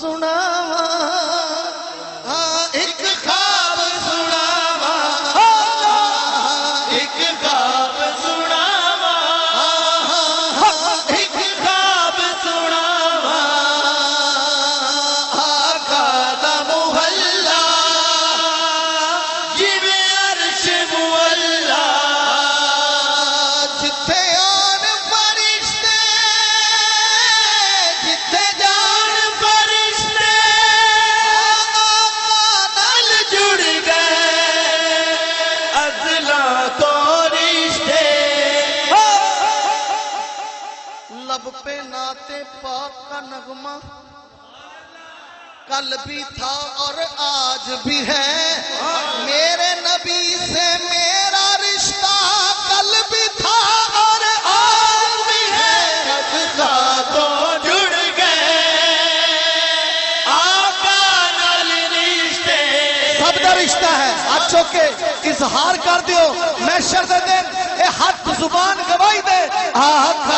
सुनावा, एक ख्वाब सुनावा, एक ख्वाब सुनावा, एक ख्वाब सुनावा। आका दा मुहल्ला जिवें अर्श मुअल्ला, जिथे आन फरिश्ते जिथे जान फरिश्ते नाल जुड़ गए अज़ला तो रिश्ते। लब पे नाते पाक का नगमा कल भी था और आज भी है, मेरे नबी से मेरा रिश्ता कल भी था और आज भी है। अज़ला तो जुड़ गए आका नाल रिश्ते। सबका रिश्ता है, हाथ चौके इजहार कर दियो। मैं शर्त दिन ए हाथ जुबान गवाही दे, आख